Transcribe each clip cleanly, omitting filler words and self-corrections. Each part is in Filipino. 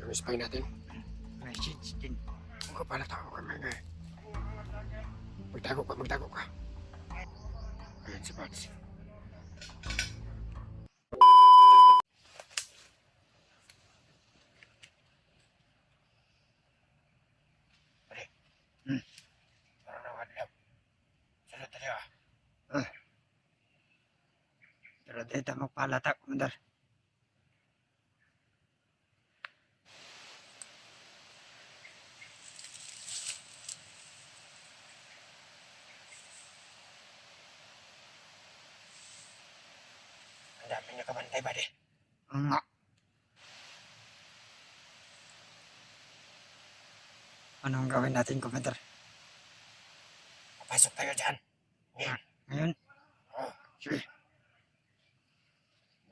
Ang spy natin. Message din. Huwag ka pala tao ka mga. Magtago ka. Ayan si Pads. Pare. Parang nawadlap. Sunod tayo ah. Pero dito magpalata, Commander. Ang dami niya kabantay ba di? Nga. Anong gawin natin, Commander? Papasok tayo dyan. Ngayon. Ngayon? Oo. Sige.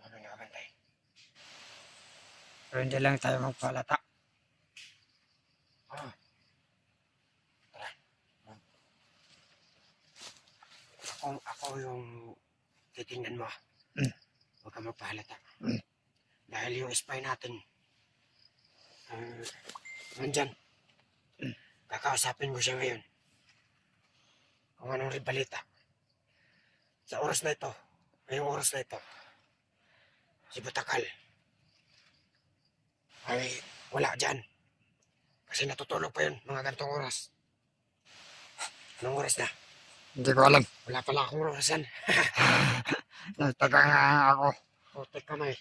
Ang dami niya kabantay. Pero hindi lang tayo magpalata. Oo. Tara. Ako yung titingnan mo. Huwag ka magpahalata. Dahil yung spy natin, nandyan. Kakausapin ko siya ngayon. Kung anong balita. Sa oras na ito, ngayong oras na ito, si Butakal ay wala dyan. Kasi natutulog pa yun, mga ganitong oras. Anong oras na? Hindi ko alam. Wala pala akong orasan. Nagtaga nga ako. Putik ka na eh.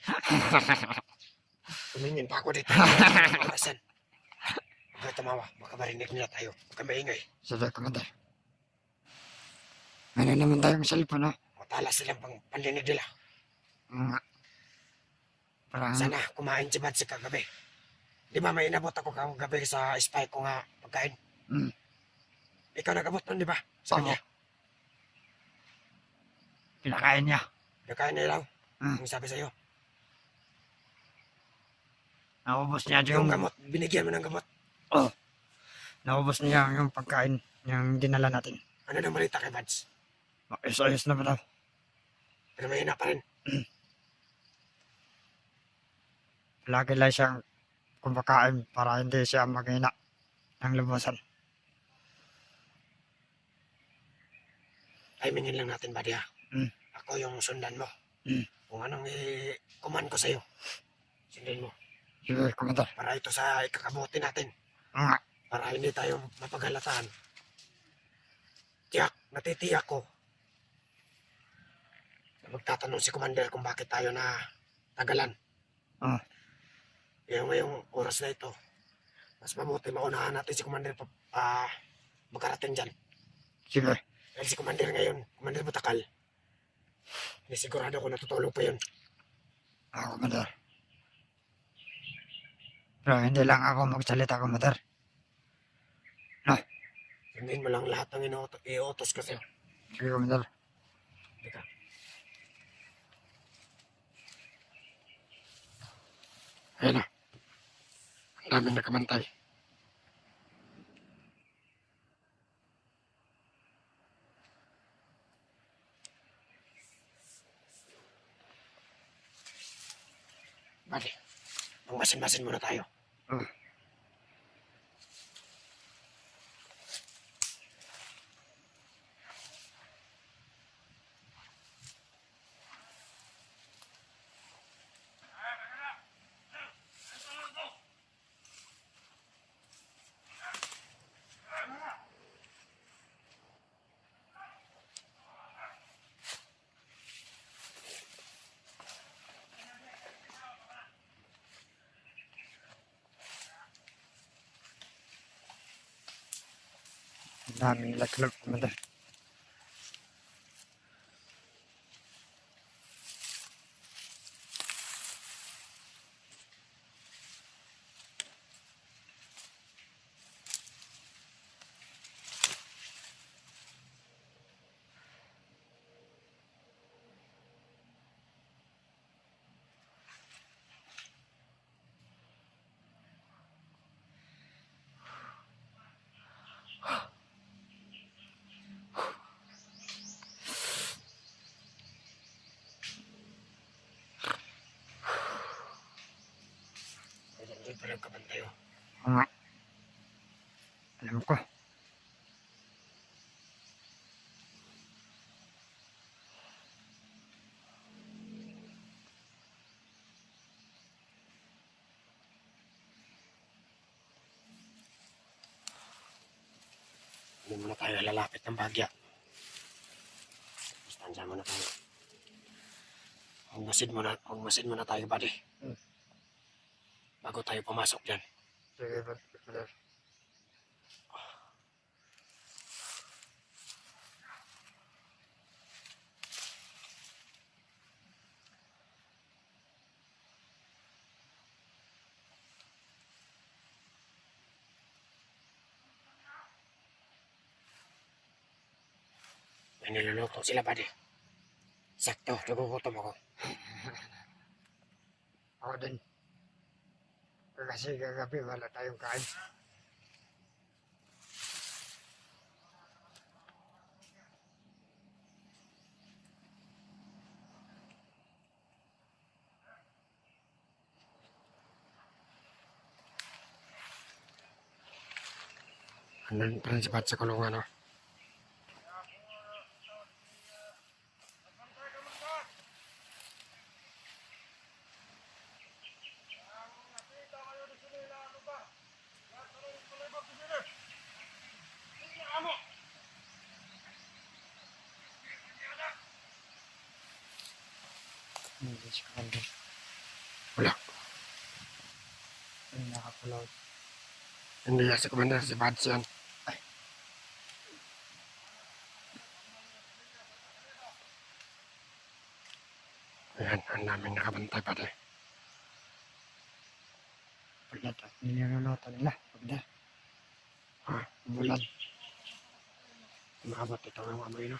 Tumingin pa ako dito. Anong orasan? Huwag ka tumawa, baka marinig nila tayo. Huwag ka maingay. Sige, Commander. Ano naman tayong cellphone, no? Matala silang pandinig nila. Nga. Parang... Sana kumain si Bad sa kagabi. Di ba may inabot ako kagabi sa spy ko nga pagkain? Ikaw nag-abot nun, di ba? Sa kanya. Pinakain niya. Nakain na lang. Ang sabi sa'yo. Naubos niya Yung yung... gamot, binigyan mo ng gamot. Oh. Naubos niya yung pagkain yung dinala natin. Ano nang balita kay Bads? Ayos-ayos na ba daw? Pero may hina pa rin. Lagi lang siyang kumakain para hindi siya maghina ng lubusan. Timingin lang natin, Buddy, ha? Ako yung sundan mo. Kung anong i-command ko sa'yo, sundin mo. Sige, Commander. Para ito sa ikakabuti natin. Nga. Para hindi tayo mapagalataan. Natitiyak ko. Magtatanong si Commander kung bakit tayo na tagalan. Ngayong oras na ito, mas mabuti maunahan natin si Commander makarating dyan. Sige. Dahil si Commander ngayon, Commander Butakal, hindi sigurado ko natutulog pa yun. Commander. Pero hindi lang ako magsalita, Commander. No? Sundin mo lang lahat ng i-utos ko sa'yo. Sige, Commander. Teka. Ayun na. Ang daming nakamantay. Bali, magmasin-masin muna tayo. Ang daming laklog, Commander. Hindi muna tayo lalapit ng bagya. Basta andyan muna tayo. Magmasid muna tayo, buddy. Bago tayo pumasok dyan. Sige, brother. May niluluto sila, buddy. Sakto, nagugutom ako. Ako din. Kasi kagabi wala tayong kain. Andun pa rin si Pat sa kulungan, no? Hindi si Commander. Wala. Hindi nakapulaw. Hindi yan si Commander, si Pat yan. Ayan, ang daming nakabantay, buddy. Pagdat at niluluto nila. Pagdat. Ha? Bulan. Maabot ito ang amoy, no?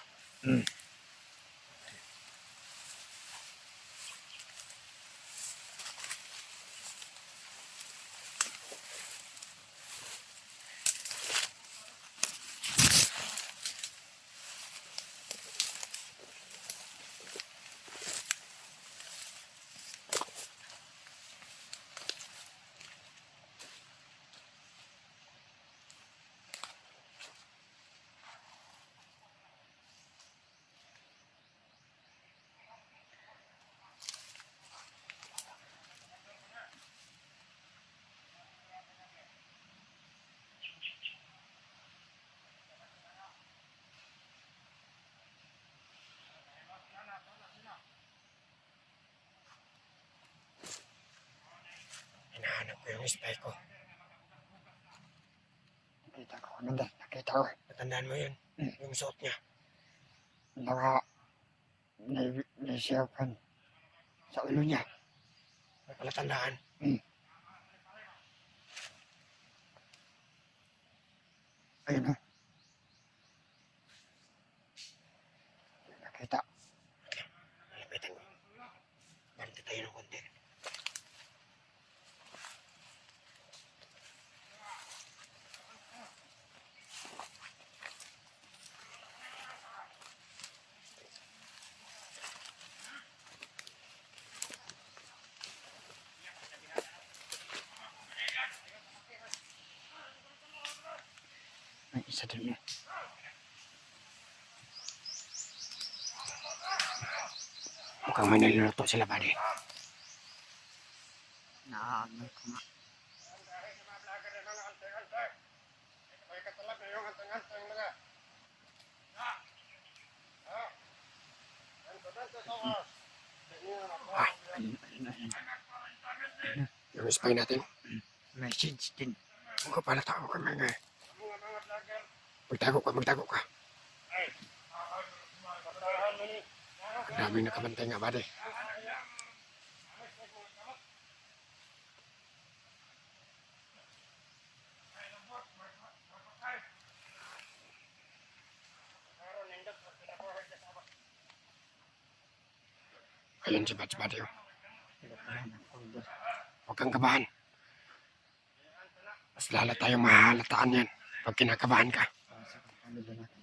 Hinahanap ko yung spy ko. Nakita ko, Commander. Nakita ko. Natandaan mo yun? Yung suot niya. Naisiyapan sa ulo niya. May palatandaan. Ayun na. Nakita. Malapitan mo. Bante tayo ng konti. May isa doon niya. Mukhang may niluluto sila, buddy. Naaamoy ko nga. Ayun. Yung spy natin. Message din. Kung ka pala tao ka, mga. Magtago ka. Ang daming nakabantay nga, buddy. Ayun si Bats, buddy. Huwag kang kabahan. Mas lala tayong mahahalataan yan pag kinakabahan ka. Sa pamilya natin.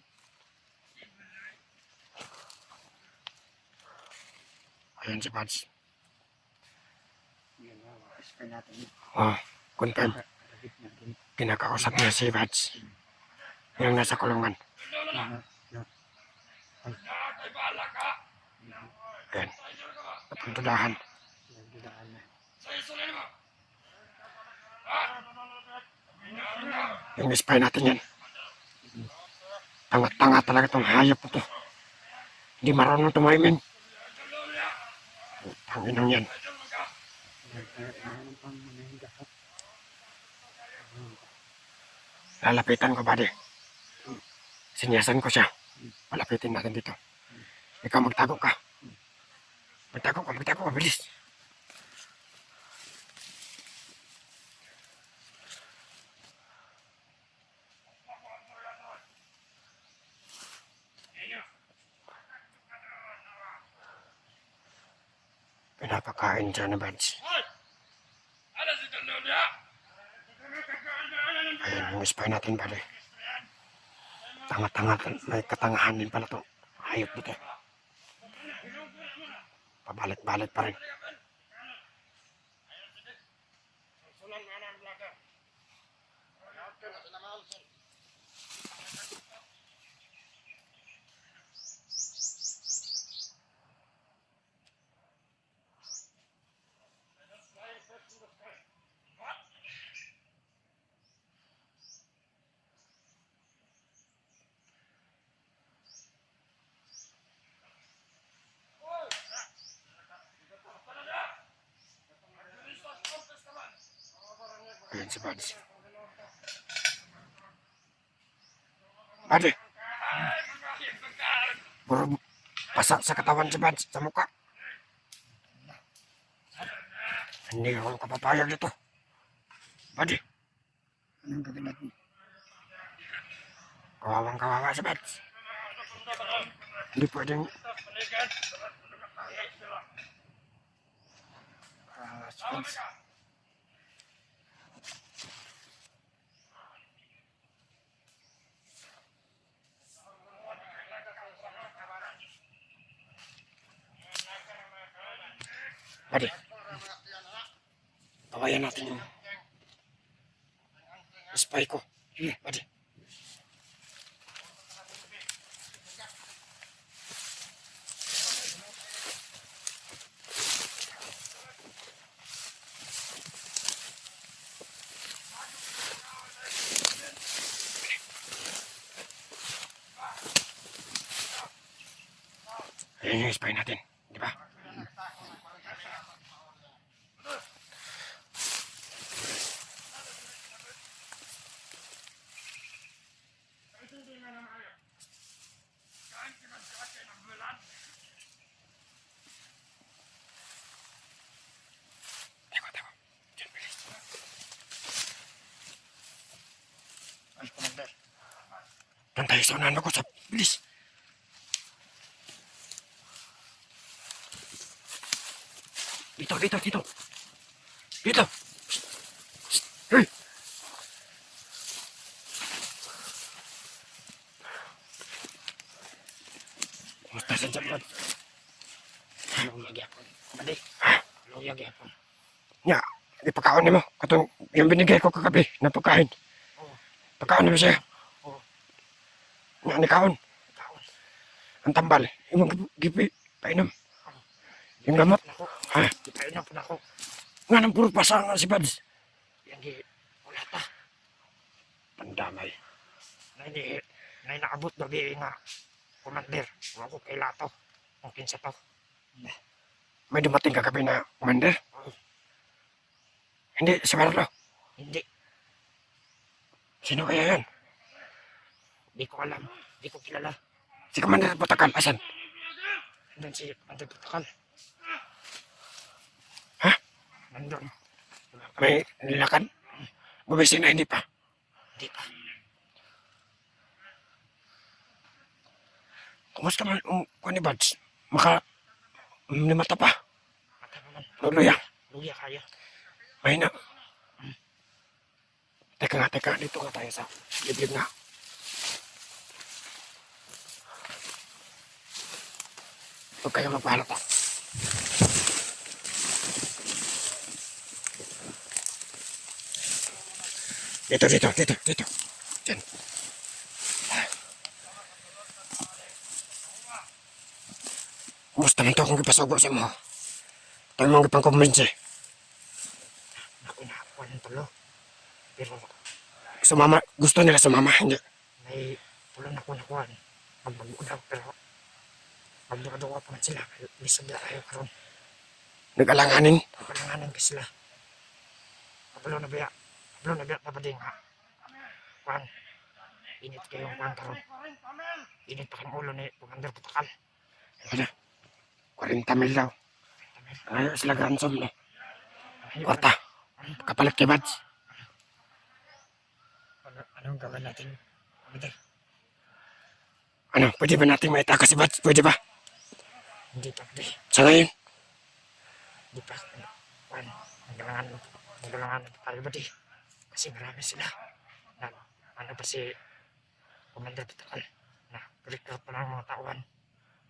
Ayun si Bats. Yan na. Spy natin. Oh, confirm. Kapit natin. Kinakausap niya si Bats. Yung nasa kulungan. Ayan. Napuntudahan. Nagdudaan na. Yung spy natin yan. Tanga-tanga talaga itong hayop na to. Hindi marunong tumaimin. Ang inang yan. Lalapitan ko, buddy. Sinyasan ko siya. Palapitin natin dito. Ikaw magtago ka. Magtago ka, bilis. Pinapakain siya na Bads. Ayan, yung spy natin, buddy. Tanga-tanga, may katangahan din pala to. Hayop dito. Pabalik-balik pa rin. Ayan si Bads. Buddy. Puro pasak sa katawan si Bads, sa mukha. Hindi ako kapapayag dito. Buddy. Anong gawin natin? Kawawang kawawa si Bads. Hindi pwedeng Spence. Buddy. Tawayan natin yung spy ko. Buddy. Ayan yung spy natin, di ba? Teko. Diyan, bilis. Ay, Commander. Doon tayo sa unahan mag-usap. Bilis. Dito. Dito. Hey! Kumusta sa dyan, Bads? Anong magyapon? Commander. Anong magyapon? Nya, ipakaon mo. Katong yung binigay ko kagabi na pagkain. Oo. Pagkaon mo siya. Oo. Nya, nikaon. Kaon. Ang tambal. Yung gipi, painom. Yung gamot. Ako. Ha? Ipainom po na ako. Nga nang puro pasangan si Bads. Yan di. Wala ta. Pandamay. Ngay naabot gabi nga. Commander. Huwag ko kay Lato. Kung kinsa to. May dumating kagabi na commander. Hindi, si Marlo. Hindi. Sino kaya yan? Di ko alam. Di ko kilala. Si Commander Butakal, asan? Nandun si Commander Tutakal. Ha? Nandun. May nilakad? Gumising na hindi pa. Hindi pa. Kumusta man kung ni Bads? Mata pa. Mata naman. Luluya. Luya kaya. Mahina. Teka. Dito nga tayo sa liblib nga. Huwag kayo magpahalata. Dito. Diyan. Kumusta man to kung ipasugo sa mo? Tayo mong ipang-kumbinsi. Ako na ako ng tulo. Pero Sumama, gusto nila sumama, hindi. may wala na ko nakuhan. Magbago daw, pero magbago pa man sila. Lisod na kayo karon. Nag-alanganin. Kapalanganan ka sila. Kabalo na biya. Kabalo na biya napading ha. Kuhan. Init kayong kuhan karon. Init pa kayong ulo ni Commander Putakal. Ano? 40 mil daw. Ayaw sila gansom, no? Kwarta. Kapalit kay Bads. Anong gawin natin? Commander? Ano, pwede ba natin maitakas si Bads? Pwede ba? Hindi pa, hindi. Sa ngayon? Hindi pa. Kuhan. Nagalangan tayo ba di? Kasi marami sila. Ano pa si Commander Putakal? Na, recruit pa ng mga tauhan.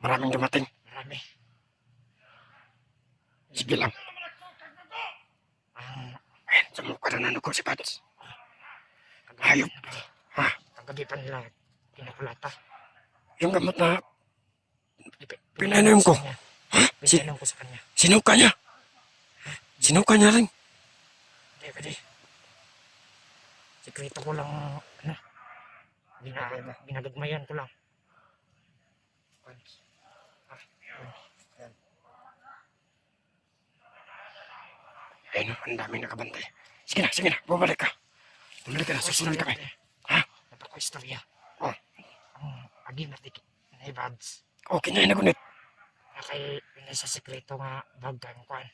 Maraming dumating. Marami. Sige lang. Ang Ayun, sumukha na nanuko si Bads. Hayop. Ha? kagabi pa nila pinakulata. Yung gamot na pinainom ko. Pinainom ko sa kanya. Sinuka niya. Sinuka niya rin. Hindi, pwede. Sikreto ko lang, ano, ginagagmayan ko lang. Ayun, ang daming nakabantay. Sige na, bumalik ka. Bumalik ka na, susunod kami. Ha? Napako istorya. Oh. Ang agimat na ibads. Okay na, nagunit. Na kay pinay sa sikreto nga bag kang kuhan.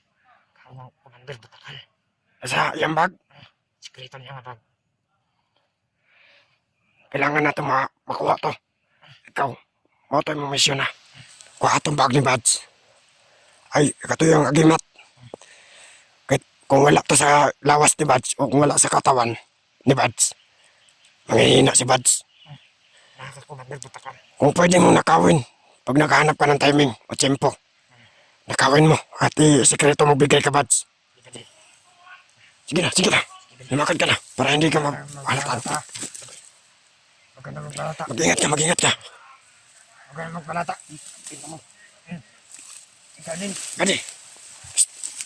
Kang Commander Batakal. Sa yung bag, Sikreto niya nga bag. kailangan natin makuha to. Ikaw, mo to yung misyon na. Kuha itong bag ni Bads. Ay, ito yung agimat. Kahit kung wala to sa lawas ni Bads o kung wala sa katawan ni Bads, manghihina si Bads. Nakaka-Commander Batakal. Kung pwede mong nakawin, pag nakahanap ka ng timing o tiyempo, nakawin mo at sikreto mo bigay ka, Bads. Hindi. Sige na. Lumakad ka na para hindi ka mahalatan. Huwag ka na magbalata. Mag-ingat ka. Huwag ka na magbalata. Tingnan mo. Ikaw din. Gadi,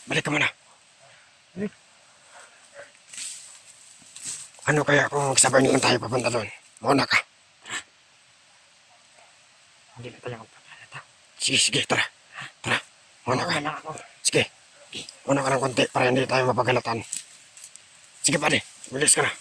balik ka muna. Balik. Ano kaya kung sabay na lang tayo papunta doon? Mauna ka. Hindi na tayo magbalata. Sige, tara. Mauna ka. Huwag na ako. Sige. Mauna ka ng konti para hindi tayo mapagalatan. Sige, pare. Bilis ka na.